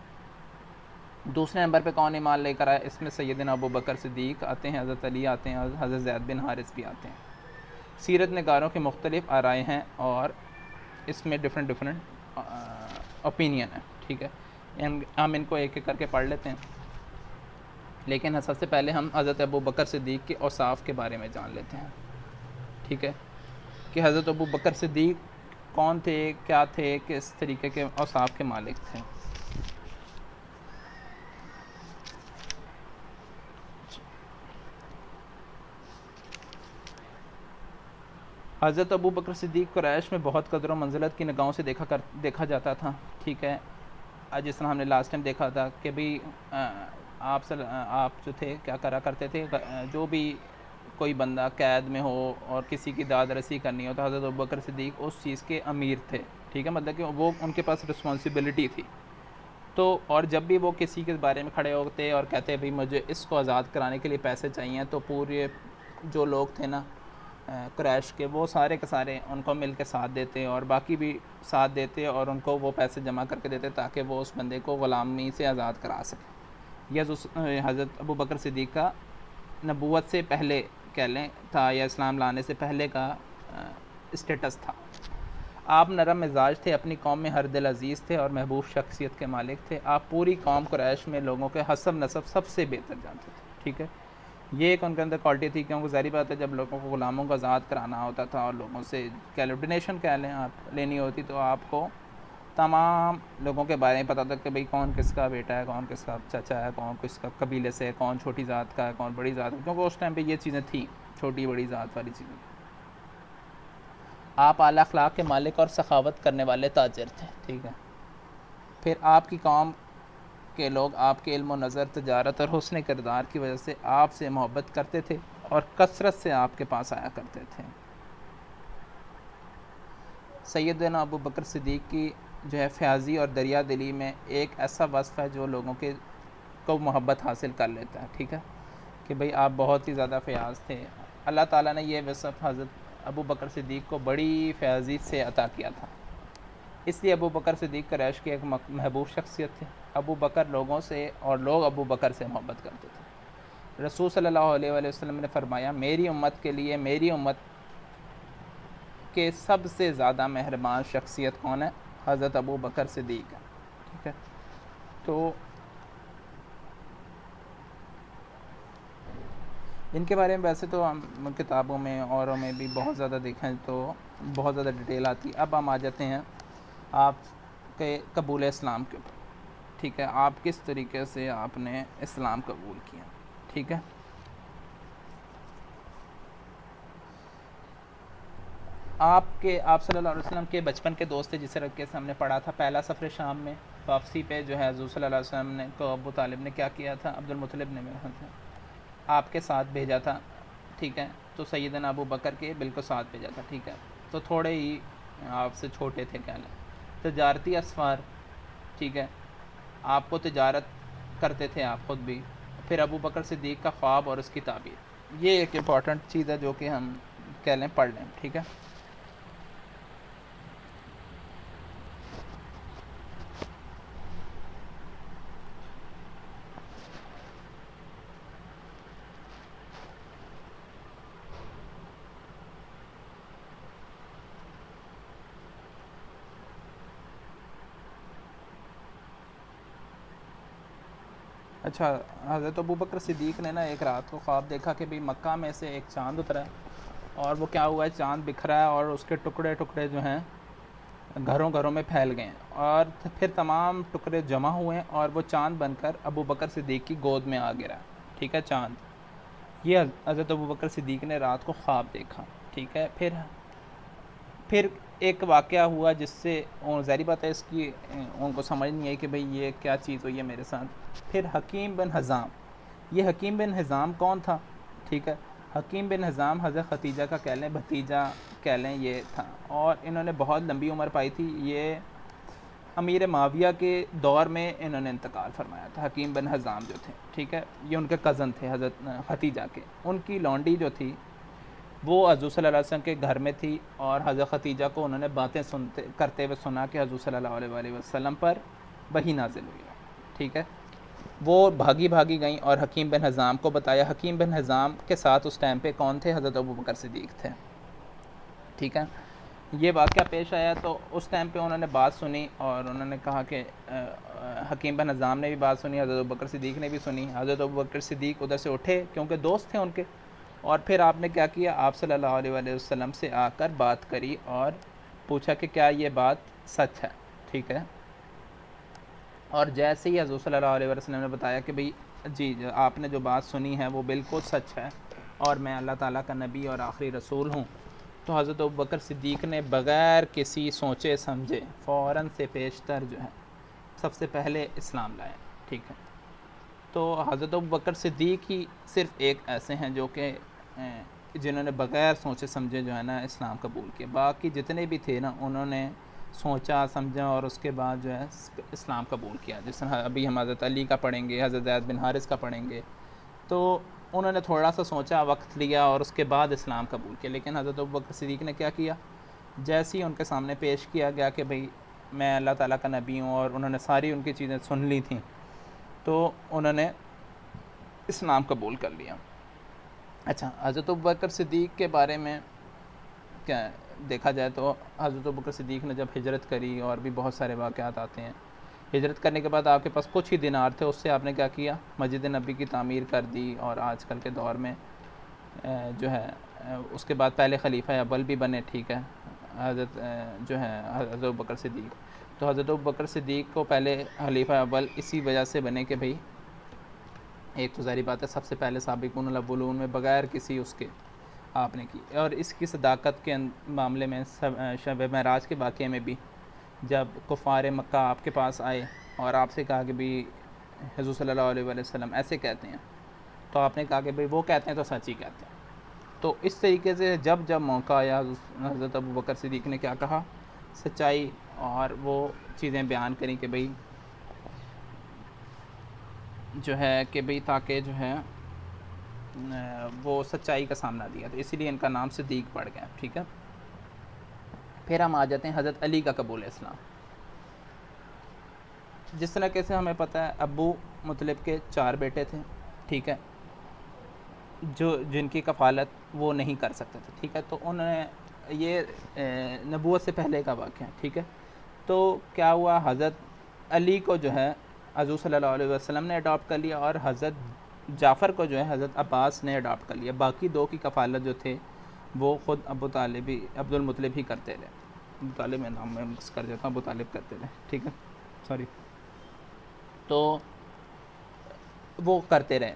दूसरे नंबर पे कौन ईमान लेकर आया, इसमें सैयदना अबू बकर सिद्दीक़ आते हैं, हज़रत अली आते हैं, हज़रत ज़ैद बिन हारिस भी आते हैं। सीरत निगारों के मुख्तलिफ आराए हैं और इसमें डिफरेंट ओपिनियन है। ठीक है, हम इनको एक एक करके पढ़ लेते हैं, लेकिन सबसे पहले हम हज़रत अबू बकर सिद्दीक़ के औसाफ़ के बारे में जान लेते हैं। ठीक है, कि हज़रत अबू बकर सिद्दीक़ कौन थे, क्या थे, किस तरीके के औसाफ़ के मालिक थे। हज़रत अबू बकर सिद्दीक़ कुरैश में बहुत कदर व मंज़िलत की निगाहों से देखा जाता था। ठीक है, जिस तरह हमने लास्ट टाइम देखा था कि भाई आप जो थे क्या करा करते थे, जो भी कोई बंदा कैद में हो और किसी की दाद रसी करनी हो तो हज़रत अबू बकर सिद्दीक़ उस चीज़ के अमीर थे। ठीक है, मतलब कि वो उनके पास रिस्पॉन्सिबिलिटी थी। तो और जब भी वो किसी के बारे में खड़े होते और कहते भाई मुझे इसको आज़ाद कराने के लिए पैसे चाहिए, तो पूरे जो लोग थे ना क्रैश के, वो सारे के सारे उनको मिल के साथ देते और बाकी भी साथ देते और उनको वो पैसे जमा करके देते ताकि वो उस बंदे को ग़ुलामी से आज़ाद करा सके। यह हज़रत अबू बकर सिद्दीक़ का नबूवत से पहले कह लें था, या इस्लाम लाने से पहले का स्टेटस था। आप नरम मिजाज थे, अपनी कौम में हर दिल अज़ीज़ थे और महबूब शख्सियत के मालिक थे। आप पूरी कौम क्रैश में लोगों के हसब नसब सबसे बेहतर जानते थे। ठीक है, ये एक उनके अंदर क्वालिटी थी, क्योंकि ज़ाहिर बात है जब लोगों को ग़ुलामों को आज़ाद कराना होता था और लोगों से कह लो डोनेशन कह लें आप लेनी होती, तो आपको तमाम लोगों के बारे में पता था कि भाई कौन किसका बेटा है, कौन किसका चाचा है, कौन किसका कबीले से है, कौन छोटी ज़ात का है, कौन बड़ी ज़ात है, क्योंकि उस टाइम पे ये चीज़ें थी, छोटी बड़ी ज़ात वाली चीज़ें। आप आला अखलाक के मालिक और सखावत करने वाले ताजिर थे, ठीक है। फिर आपकी कौम के लोग आपके इल्म नज़र, तजारत और हुस्न किरदार की वजह से आपसे मोहब्बत करते थे और कसरत से आपके पास आया करते थे। सैयदना अबू बकर सिद्दीक़ की जो है फ़याज़ी और दरिया दिली में एक ऐसा वस्फ़ है जो लोगों के को मोहब्बत हासिल कर लेता है, ठीक है, कि भाई आप बहुत ही ज़्यादा फ़याज़ थे। अल्लाह ताला ने यह वस्फ़ हज़रत अबू बकर सिद्दीक़ को बड़ी फ़याज़ी से अता किया था। इसलिए अबू बकर सिद्दीक़ क़ुरैश की एक महबूब शख्सियत थे। अबू बकर लोगों से और लोग अबू बकर से मोहब्बत करते थे। रसूल सल्लल्लाहु अलैहि वसल्लम ने फरमाया, मेरी उम्मत के लिए मेरी उम्मत के सबसे ज़्यादा मेहरबान शख्सियत कौन है? हज़रत अबू बकर सिद्दीक़ है, ठीक है। तो इनके बारे में वैसे तो हम किताबों में औरों में भी बहुत ज़्यादा देखें तो बहुत ज़्यादा डिटेल आती है। अब हम आ जाते हैं आपके कबूल इस्लाम के ऊपर, ठीक है। आप किस तरीके से आपने इस्लाम कबूल किया, ठीक है। आप सल्लल्लाहु अलैहि वसल्लम के बचपन के दोस्त थे, जिस तरह के हमने पढ़ा था। पहला सफ़र शाम में वापसी पे जो है हुज़ूर सल्लल्लाहु अलैहि वसल्लम ने को अबू तालिब ने क्या किया था, अब्दुल मुत्तलिब ने मेरे ख्याल से आपके साथ भेजा था, ठीक है। तो सैयदना अबू बकर के बिल्कुल साथ भेजा था, ठीक है। तो थोड़े ही आपसे छोटे थे, क्या लें, तजारती असफ़ार, ठीक है। आपको तजारत करते थे आप ख़ुद भी। फिर अबू बकर सिद्दीक़ का ख्वाब और उसकी ताबीर, ये एक इम्पॉर्टेंट चीज़ है जो कि हम कह लें पढ़ लें, ठीक है। अच्छा, हज़रत अबू बकर सिद्दीक़ ने ना एक रात को ख्वाब देखा कि भाई मक्का में से एक चाँद उतरा है और वो क्या हुआ है, चाँद बिखरा है और उसके टुकड़े टुकड़े जो हैं घरों घरों में फैल गए हैं और फिर तमाम टुकड़े जमा हुए हैं और वो चाँद बनकर अबू बकर सिद्दीक़ की गोद में आ गिरा, ठीक है, चाँद। ये हज़रत अबू बकर सिद्दीक़ ने रात को ख्वाब देखा, ठीक है। फिर एक वाक़या हुआ जिससे ज़ाहिर बात है इसकी उनको समझ नहीं आई कि भाई ये क्या चीज़ हुई है मेरे साथ। फिर हकीम बिन हिज़ाम, ये हकीम बिन हिज़ाम कौन था, ठीक है। हकीम बिन हिज़ाम हज़रत खतीजा का कह लें भतीजा कह लें ये था और इन्होंने बहुत लंबी उम्र पाई थी। ये अमीर माविया के दौर में इन्होंने इंतकाल फरमाया था, हकीम बिन हिज़ाम जो थे, ठीक है। ये उनके कज़न थे हज़रत खतीजा के। उनकी लौंडी जो थी वो हज़ूर सल्लल्लाहु अलैहि वसल्लम के घर में थी और हज़रत खतीजा को उन्होंने बातें करते हुए सुना कि हज़ूर सल्लल्लाहु अलैहि वसल्लम पर वही नाजिल हुई है, ठीक है। वो भागी भागी गई और हकीम बिन हिज़ाम को बताया। हकीम बिन हिज़ाम के साथ उस टाइम पे कौन थे, हज़रत अबू बकर सिद्दीक़ थे, ठीक है। ये वाक़या पेश आया तो उस टाइम पे उन्होंने बात सुनी और उन्होंने कहा कि हकीम बिन हिज़ाम ने भी बात सुनी, हज़रत अबू बकर सिद्दीक़ ने भी सुनी। हज़रत अबू बकर सिद्दीक़ उधर से उठे क्योंकि दोस्त थे उनके, और फिर आपने क्या किया, आप सल्लल्लाहु अलैहि वसल्लम से आकर बात करी और पूछा कि क्या ये बात सच है, ठीक है। और जैसे ही हज़ूर सल्लल्लाहु अलैहि वसल्लम ने बताया कि भाई जी आपने जो बात सुनी है वो बिल्कुल सच है और मैं अल्लाह ताला का नबी और आखिरी रसूल हूँ, तो हज़रत अबू बकर सिद्दीक़ ने बग़ैर किसी सोचे समझे फ़ौरन से पेशतर जो है सबसे पहले इस्लाम लाए, ठीक है। तो हज़रत अबू बकर सिद्दीक़ ही सिर्फ़ एक ऐसे हैं जो कि जिन्होंने बग़ैर सोचे समझे जो है ना इस्लाम कबूल किया। बाकी जितने भी थे ना उन्होंने सोचा समझा और उसके बाद जो है इस्लाम कबूल किया। जिस तरह अभी हम हज़रत अली का पढ़ेंगे, हज़रत ज़ैद बिन हारिस का पढ़ेंगे, तो उन्होंने थोड़ा सा सोचा, वक्त लिया और उसके बाद इस्लाम कबूल किया। लेकिन हज़रत अबू बकर सिद्दीक़ ने क्या किया, जैसे ही उनके सामने पेश किया गया कि भाई मैं अल्लाह ताला का नबी हूँ और उन्होंने सारी उनकी चीज़ें सुन ली थी, तो उन्होंने इस्लाम कबूल कर लिया। अच्छा, हज़रत अबू बकर सिद्दीक़ के बारे में क्या देखा जाए तो हज़रत अबू बकर सिद्दीक़ ने जब हिजरत करी और भी बहुत सारे वाक़यात आते हैं। हिजरत करने के बाद आपके पास कुछ ही दिनार थे, उससे आपने क्या किया, मस्जिद नबी की तामीर कर दी और आजकल के दौर में जो है उसके बाद पहले खलीफा अव्वल भी बने, ठीक है, हज़रत जो है हज़रत अबू बकर सिद्दीक़। तो हज़रत अबू बकर सिद्दीक़ को पहले खलीफा अव्वल इसी वजह से बने कि भाई एक तो ज़ाहिर बात है सबसे पहले साबिक़ून अव्वलून में बग़ैर किसी उसके आपने की, और इसकी सदाकत के मामले में शब महराज के वाक़े में भी जब कुफ़ार मक्का आपके पास आए और आपसे कहा कि भाई हुज़ूर सल्लल्लाहु अलैहि वसल्लम ऐसे कहते हैं, तो आपने कहा कि भाई वो कहते हैं तो सच ही कहते हैं। तो इस तरीके से जब जब मौका आया हज़रत अबू बकर सिद्दीक़ ने क्या कहा, सच्चाई और वो चीज़ें बयान करी कि भाई जो है कि भाई ताकि जो है वो सच्चाई का सामना दिया, तो इसीलिए इनका नाम सिद्दीक़ पड़ गया। ठीक है, फिर हम आ जाते हैं हज़रत अली का कबूल इस्लाम। जिस तरह कैसे हमें पता है अबू मुतलिब के 4 बेटे थे, ठीक है, जो जिनकी कफ़ालत वो नहीं कर सकते थे। ठीक है, तो उन्होंने ये नबूवत से पहले का वाक़या है। ठीक है, तो क्या हुआ, हज़रत अली को जो है हुज़ूर सल्लल्लाहु अलैहि वसल्लम ने अडॉप्ट कर लिया और हज़रत जाफ़र को जो है हज़रत अब्बास ने अडॉप्ट कर लिया। बाकी 2 की कफ़ालत जो थे वो ख़ुद अबू तालिब ही, अब्दुल मुतलिब ही करते रहे। अबू तालिब में नाम मैं मिक्स कर देता हूँ, अबू तालिब करते रहे। ठीक है, सॉरी, तो वो करते रहे।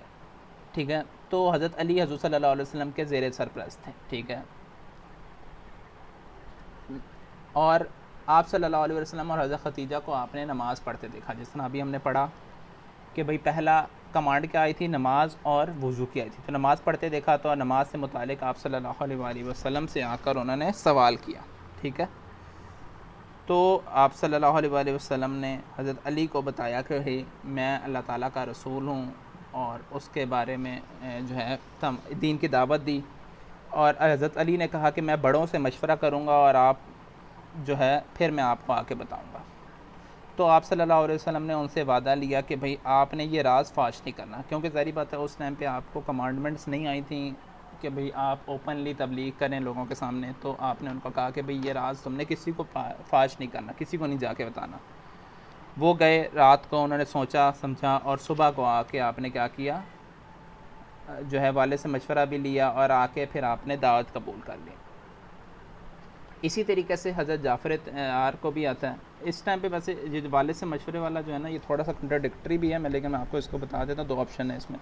ठीक है, तो हज़रत अली हुज़ूर सल्लल्लाहु अलैहि वसल्लम के ज़ेर सरपरस्त थे। ठीक है, और आप सल्लल्लाहु अलैहि वसल्लम और हज़रत ख़तीजा को आपने नमाज़ पढ़ते देखा, जिस तरह अभी हमने पढ़ा कि भाई पहला कमांड क्या आई थी, नमाज और वज़ू की आई थी। तो नमाज़ पढ़ते देखा, तो नमाज से मुतालिक आप सल्लल्लाहु अलैहि वसल्लम से आकर उन्होंने सवाल किया। ठीक है, तो आप सल्लल्लाहु अलैहि वसल्लम ने हज़रत अली को बताया कि भाई मैं अल्लाह ताला का रसूल हूँ, और उसके बारे में जो है दीन की दावत दी। और हज़रत अली ने कहा कि मैं बड़ों से मशवरा करूँगा और आप जो है फिर मैं आपको आके बताऊँगा। तो आप सल्लल्लाहु अलैहि वसल्लम ने उनसे वादा लिया कि भाई आपने ये राज फाश नहीं करना, क्योंकि ज़ाहिर बात है उस टाइम पे आपको कमांडमेंट्स नहीं आई थी कि भाई आप ओपनली तबलीग करें लोगों के सामने। तो आपने उनको कहा कि भाई ये राज तुमने किसी को फाश नहीं करना, किसी को नहीं जाके बताना। वो गए, रात को उन्होंने सोचा समझा, और सुबह को आके आपने क्या किया, जो है वाले से मशवरा भी लिया और आके फिर आपने दावत कबूल कर ली। इसी तरीके से हज़रत जाफ़र तैयार को भी आता है इस टाइम पे। वैसे ये वाले से मशवरे वाला जो है ना, ये थोड़ा सा कंट्राडिक्टरी भी है, मैं लेकिन मैं आपको इसको बता देता हूँ। 2 ऑप्शन है इसमें,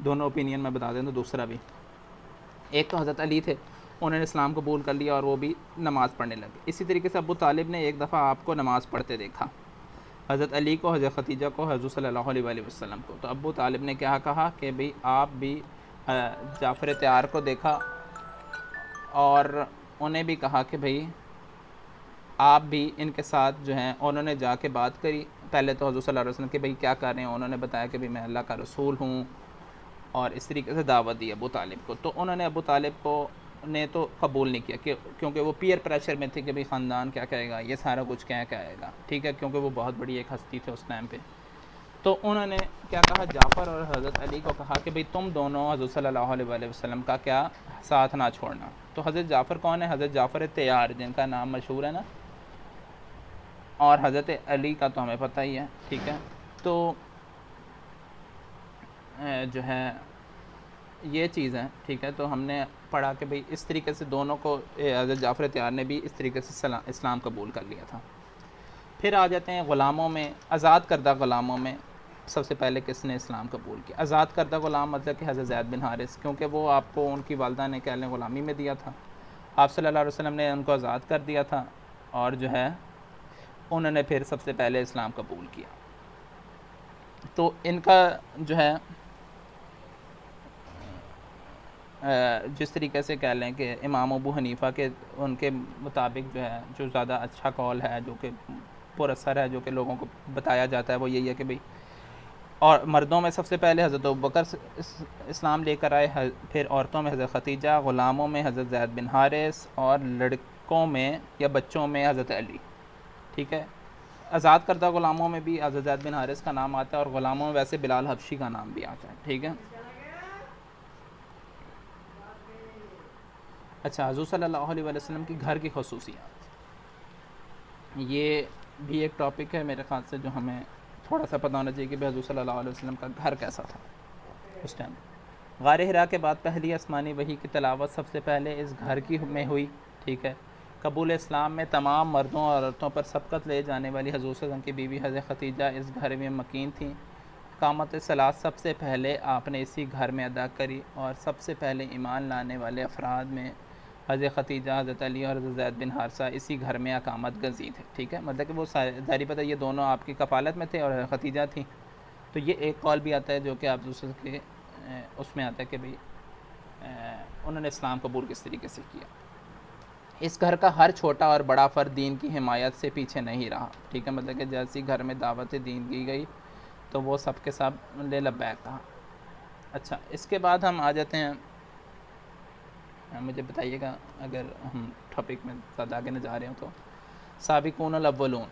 दोनों ओपिनियन में बता देता हूँ। दूसरा भी, एक तो हज़रत अली थे, उन्होंने इस्लाम कबूल कर लिया और वो भी नमाज़ पढ़ने लगे। इसी तरीके से अबू तालिब ने एक दफ़ा आपको नमाज़ पढ़ते देखा, हज़रत अली को, हज़रत ख़तीजा को, हुज़ूर सल्लल्लाहु अलैहि वसल्लम को। तो अबू तालिब ने क्या कहा कि भाई आप भी जाफ़र तैयार को देखा और उन्हें भी कहा कि भाई आप भी इनके साथ जो हैं, उन्होंने जाके बात करी। पहले तो हुज़ूर सल्लल्लाहु अलैहि वसल्लम कि भाई क्या कर रहे हैं, उन्होंने बताया कि भाई मैं अल्लाह का रसूल हूँ, और इस तरीके से दावत दी अबू तालिब को। तो उन्होंने अबू तालिब को ने तो कबूल नहीं किया क्योंकि वो पीयर प्रेशर में थे कि भाई ख़ानदान क्या कहेगा, ये सारा कुछ क्या कहेगा। ठीक है, क्योंकि वो बहुत बड़ी एक हस्ती थे उस टाइम पे। तो उन्होंने क्या कहा, जाफ़र और हज़रत अली को कहा कि भाई तुम दोनों हुज़ूर सल्लल्लाहु अलैहि वसल्लम का क्या साथ ना छोड़ना। तो हज़रत जाफ़र कौन है, हज़रत जाफ़र तैयार, जिनका नाम मशहूर है ना, और हज़रत अली का तो हमें पता ही है। ठीक है, तो जो है ये चीज़ है। ठीक है, तो हमने पढ़ा कि भाई इस तरीके से दोनों को, हज़रत जाफ़र तैयार ने भी इस तरीके से इस्लाम कबूल कर लिया था। फिर आ जाते हैं ग़ुलामों में, आज़ाद करदा ग़ुलामों में सबसे पहले किसने इस्लाम कबूल किया। आज़ाद करदा ग़ुलाम मतलब कि हज़रत ज़ैद बिन हारिस, क्योंकि वो आपको उनकी वालदा ने कह लें ग़ुलामी में दिया था, आप सल्लल्लाहु अलैहि वसल्लम ने उनको आज़ाद कर दिया था, और जो है उन्होंने फिर सबसे पहले इस्लाम कबूल किया। तो इनका जो है जिस तरीके से कह लें कि इमाम अबू हनीफ़ा के उनके मुताबिक जो है, जो ज़्यादा अच्छा कौल है, जो कि पुरअसर है, जो कि लोगों को बताया जाता है, वो यही है कि भाई, और मर्दों में सबसे पहले हज़रत अबू बकर इस्लाम लेकर आए, फिर औरतों में हज़रत ख़तीजा, ग़ुलामों में हज़रत ज़ैद बिन हारिस, और लड़कों में या बच्चों में हज़रत अली। ठीक है, आज़ाद करदा ग़ुलामों में भी हज़रत ज़ैद बिन हारिस का नाम आता है, और ग़ुलामों में वैसे बिलाल हबशी का नाम भी आता है। ठीक है, अच्छा, हुज़ूर सल्लल्लाहु अलैहि वसल्लम की घर की ख़ुसूसियात, ये भी एक टॉपिक है मेरे ख़्याल से, जो हमें थोड़ा सा पता होना चाहिए कि भाई हुज़ूर सल्लल्लाहु अलैहि वसल्लम का घर कैसा था उस टाइम। गार हिरा के बाद पहली आसमानी वही की तिलावत सबसे पहले इस घर की में हुई। ठीक है, कबूल इस्लाम में तमाम मर्दों और औरतों पर सबकत ले जाने वाली हज़ूर सल्लल्लाहु अलैहि वसल्लम की बीवी हज़रत ख़दीजा इस घर में मकीन थी। कामत सलात सबसे पहले आपने इसी घर में अदा करी और सबसे पहले ईमान लाने वाले अफराद में हज़रत ख़दीजा, हज़रत अली और हज़रत ज़ैद बिन हारिसा इसी घर में अकामत गज़ी थे। ठीक है, मतलब कि वो ज़ाहिर पता ये दोनों आपकी कफ़ालत में थे और ख़दीजा थी। तो ये एक कॉल भी आता है जो कि आप दूसरे के उसमें आता है कि भाई उन्होंने इस्लाम कबूल किस तरीके से किया। इस घर का हर छोटा और बड़ा फ़र्द दीन की हिमायत से पीछे नहीं रहा। ठीक है, मतलब कि जैसी घर में दावत दीन की गई तो वो सब के सब ले लब्बैक कहा। अच्छा, इसके बाद हम आ जाते हैं, मुझे बताइएगा अगर हम टॉपिक में ज़्यादा आगे न जा रहे हो तो। साबिकून अल अव्वलून,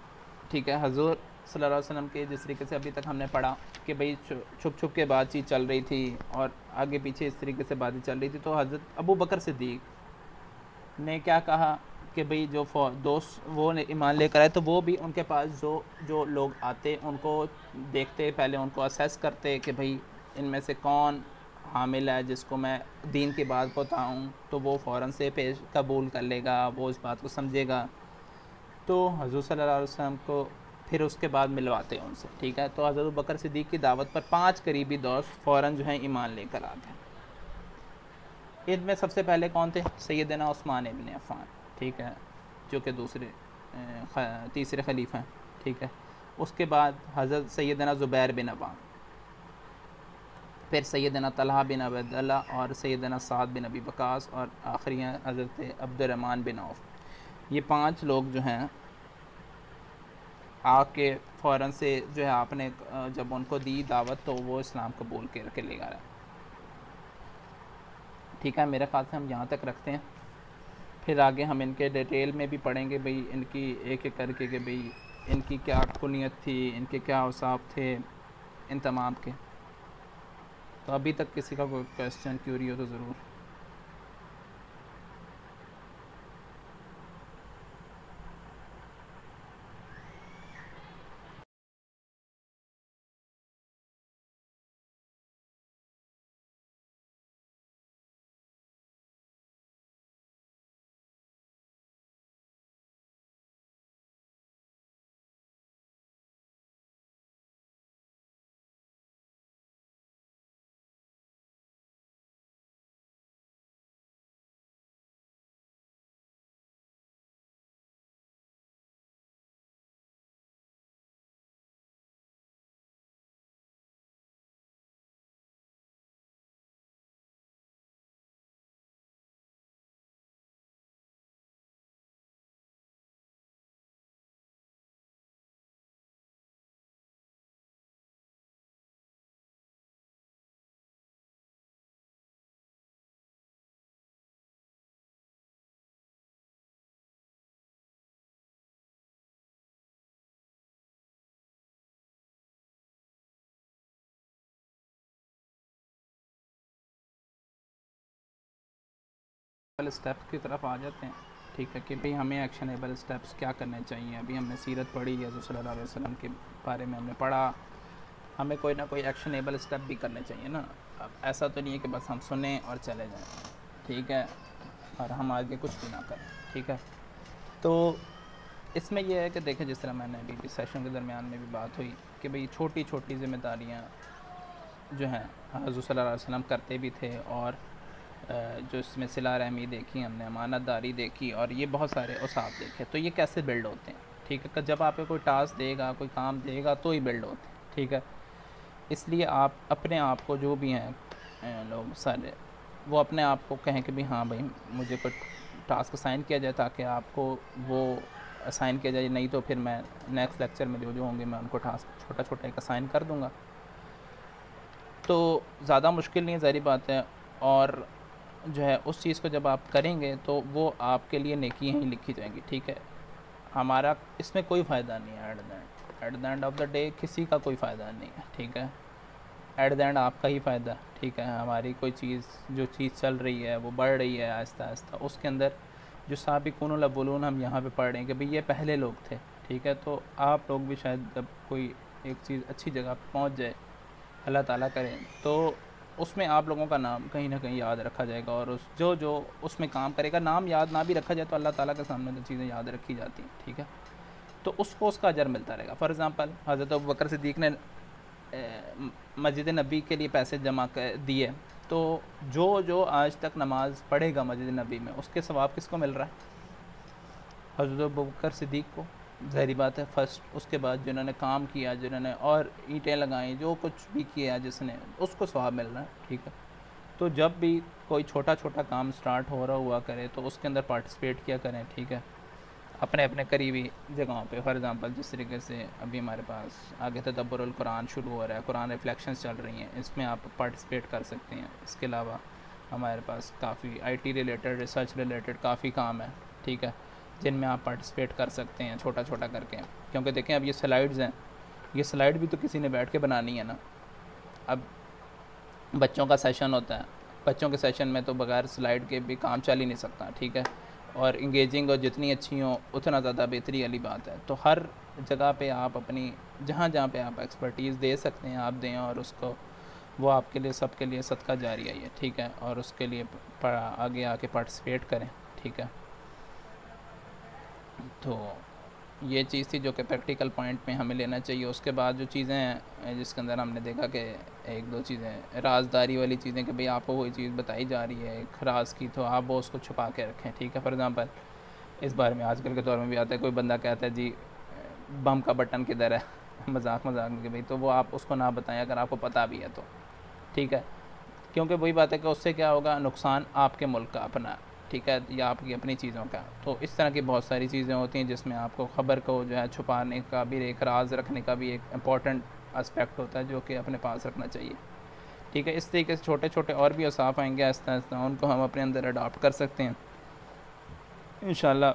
ठीक है, हज़ूर सल्लल्लाहु अलैहि वसल्लम के जिस तरीके से अभी तक हमने पढ़ा कि भाई छुप छुप के बातचीत चल रही थी और आगे पीछे इस तरीके से बातें चल रही थी, तो हज़रत अबू बकर सिद्दीक़ ने क्या कहा कि भाई जो दोस्त वो ईमान लेकर आए तो वो भी उनके पास जो जो लोग आते उनको देखते, पहले उनको असेस करते कि भाई इनमें से कौन हामिल है जिसको मैं दीन की बात बताऊँ, तो वो फ़ौरन से पेश कबूल कर लेगा, वो इस बात को समझेगा। तो हज़रत सल्लल्लाहु अलैहि वसल्लम को फिर उसके बाद मिलवाते हैं उनसे। ठीक है, तो हज़रत बकर सिद्दीक़ की दावत पर 5 करीबी दोस्त फ़ौरन जो है ईमान लेकर आते हैं। इनमें सबसे पहले कौन थे? सैयदना उस्मान इब्न अफ़्फ़ान, ठीक है, जो कि तीसरे खलीफा हैं। ठीक है, उसके बाद हज़रत सैयदना ज़ुबैर बिन अवाम, फिर सैयदना तलहा बिन अबदल्ला और सैयदना साद बिन अबी वक़ास और आखिरी हैं हज़रत अब्दुर्रहमान बिन औफ़। ये 5 लोग जो हैं आके फ़ौरन से जो है आपने जब उनको दी दावत तो वो इस्लाम कबूल करके ले गया। ठीक है, मेरे ख्याल से हम यहाँ तक रखते हैं, फिर आगे हम इनके डिटेल में भी पढ़ेंगे भाई इनकी एक एक करके कि भाई इनकी क्या कुनियत थी, इनके क्या औसाफ थे इन तमाम के। तो अभी तक किसी का कोई क्वेश्चन क्यूरी हो तो ज़रूर। स्टेप्स की तरफ आ जाते हैं। ठीक है, कि भाई हमें एक्शनेबल स्टेप्स क्या करने चाहिए। अभी हमने सीरत पढ़ी है, सल्लल्लाहु अलैहि वसल्लम के बारे में हमने पढ़ा, हमें कोई ना कोई एक्शनेबल स्टेप भी करने चाहिए ना। अब ऐसा तो नहीं है कि बस हम सुने और चले जाएं, ठीक है, और हम आगे कुछ भी ना करें। ठीक है, तो इसमें यह है कि देखें, जिस तरह मैंने अभी सेशन के दरमियान में भी बात हुई कि भाई छोटी छोटी ज़िम्मेदारियाँ जो हैं हज़रत सल्लल्लाहु अलैहि वसल्लम करते भी थे, और जो इसमें सिला रहमी देखी हमने, अमानतदारी देखी, और ये बहुत सारे औसाफ देखे। तो ये कैसे बिल्ड होते हैं? ठीक है, जब आपको कोई टास्क देगा, कोई काम देगा तो ही बिल्ड होते हैं। ठीक है, इसलिए आप अपने आप को, जो भी हैं लोग सारे, वो अपने आप को कहें कि भाई हाँ भाई मुझे कोई टास्क असाइन किया जाए, ताकि आपको वो असाइन किया जाए। नहीं तो फिर मैं नेक्स्ट लेक्चर में जो जो होंगे मैं उनको टास्क छोटा छोटा एक असाइन कर दूँगा। तो ज़्यादा मुश्किल नहीं है, ज़ाहिर बात है। और जो है उस चीज़ को जब आप करेंगे तो वो आपके लिए नेकियां ही लिखी जाएंगी। ठीक है, हमारा इसमें कोई फ़ायदा नहीं है। At the end of the day किसी का कोई फ़ायदा नहीं है। ठीक है, एट द एंड आपका ही फ़ायदा। ठीक है, हमारी कोई चीज़, जो चीज़ चल रही है वो बढ़ रही है आहिस्ता आहिस्ता, उसके अंदर जो साबिक़ूनुल अव्वलून हम यहाँ पे पढ़ रहे हैं कि भाई ये पहले लोग थे। ठीक है, तो आप लोग भी शायद जब कोई एक चीज़ अच्छी जगह पर पहुँच जाए, अल्लाह ताला करें, तो उसमें आप लोगों का नाम कहीं ना कहीं याद रखा जाएगा, और उस जो जो उसमें काम करेगा, नाम याद ना भी रखा जाए तो अल्लाह ताला के सामने तो चीज़ें याद रखी जाती हैं, ठीक है। तो उसको उसका अजर मिलता रहेगा। फॉर एग्ज़ाम्पल हज़रत अबू बकर सिद्दीक़ ने मस्जिद नबी के लिए पैसे जमा कर दिए, तो जो जो आज तक नमाज़ पढ़ेगा मस्जिद नबी में, उसके सवाब किसको मिल रहा है? हज़रत अबू बकर सिद्दीक़ को, ज़ाहिर बात है फर्स्ट। उसके बाद जिन्होंने काम किया, जिन्होंने और ईंटें लगाई, जो कुछ भी किया जिसने, उसको सवाब मिल रहा है, ठीक है। तो जब भी कोई छोटा छोटा काम स्टार्ट हो रहा हुआ करे तो उसके अंदर पार्टिसिपेट किया करें, ठीक है, अपने अपने करीबी जगहों पे। फॉर एग्ज़ाम्पल जिस तरीके से अभी हमारे पास आगे तदब्बुरुल कुरान शुरू हो रहा है, कुरान रिफ्लेक्शंस चल रही हैं, इसमें आप पार्टिसिपेट कर सकते हैं। इसके अलावा हमारे पास काफ़ी आईटी रिलेटेड, रिसर्च रिलेटेड काफ़ी काम है, ठीक है, जिनमें आप पार्टिसिपेट कर सकते हैं छोटा छोटा करके। क्योंकि देखें अब ये स्लाइड्स हैं, ये स्लाइड भी तो किसी ने बैठ के बनानी है ना। अब बच्चों का सेशन होता है, बच्चों के सेशन में तो बगैर स्लाइड के भी काम चल ही नहीं सकता, ठीक है। और इंगेजिंग और जितनी अच्छी हो उतना ज़्यादा बेहतरी वाली बात है। तो हर जगह पे आप अपनी जहाँ जहाँ पे आप एक्सपर्टीज़ दे सकते हैं आप दें, और उसको वो आपके लिए सबके लिए सदका जारी है ये, ठीक है। और उसके लिए आगे आके पार्टिसिपेट करें, ठीक है। तो ये चीज़ थी जो कि प्रैक्टिकल पॉइंट में हमें लेना चाहिए। उसके बाद जो चीज़ें हैं जिसके अंदर हमने देखा कि एक दो चीज़ें राजदारी वाली चीज़ें, कि भाई आपको कोई चीज़ बताई जा रही है एक राज की, तो आप वो उसको छुपा के रखें, ठीक है। फॉर एग्ज़ाम्पल इस बारे में आजकल के दौर में भी आता है, कोई बंदा कहता है जी बम का बटन किधर है मजाक मजाक में, कि भाई तो वो आप उसको ना बताएं अगर आपको पता भी है तो, ठीक है। क्योंकि वही बात है कि उससे क्या होगा, नुकसान आपके मुल्क का अपना, ठीक है, या आपकी अपनी चीज़ों का। तो इस तरह की बहुत सारी चीज़ें होती हैं जिसमें आपको ख़बर को जो है छुपाने का भी, एक राज रखने का भी एक इम्पॉर्टेंट एस्पेक्ट होता है जो कि अपने पास रखना चाहिए, ठीक है। इस तरीके से छोटे छोटे और भी औसाफ आएंगे आहिस्ता आहिस्ता, उनको हम अपने अंदर अडॉप्ट कर सकते हैं इंशाल्लाह।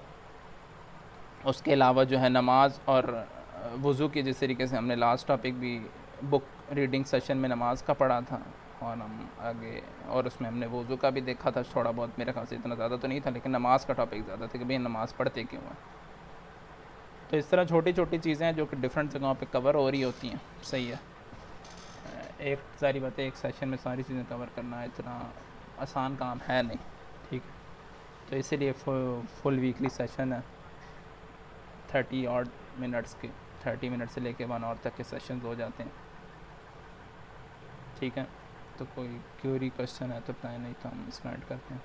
उसके अलावा जो है नमाज और वज़ू की, जिस तरीके से हमने लास्ट टॉपिक भी बुक रीडिंग सेशन में नमाज का पढ़ा था, और हम आगे और उसमें हमने वज़ू का भी देखा था थोड़ा बहुत, मेरे ख्याल से इतना ज़्यादा तो नहीं था, लेकिन नमाज का टॉपिक ज़्यादा था कि भाई नमाज़ पढ़ते क्यों हैं। तो इस तरह छोटी छोटी चीज़ें हैं जो कि डिफरेंट जगहों पे कवर हो रही होती हैं, सही है। एक सारी बातें एक सेशन में सारी चीज़ें कवर करना इतना आसान काम है नहीं, ठीक है। तो इसीलिए फुल वीकली सेशन है 30 ऑड मिनट्स के, 30 मिनट से लेके 1 आवर तक के सेशंस हो जाते हैं, ठीक है। तो कोई क्यूरी क्वेश्चन है तो बताएं, नहीं तो हम इसमें ऐड करते हैं।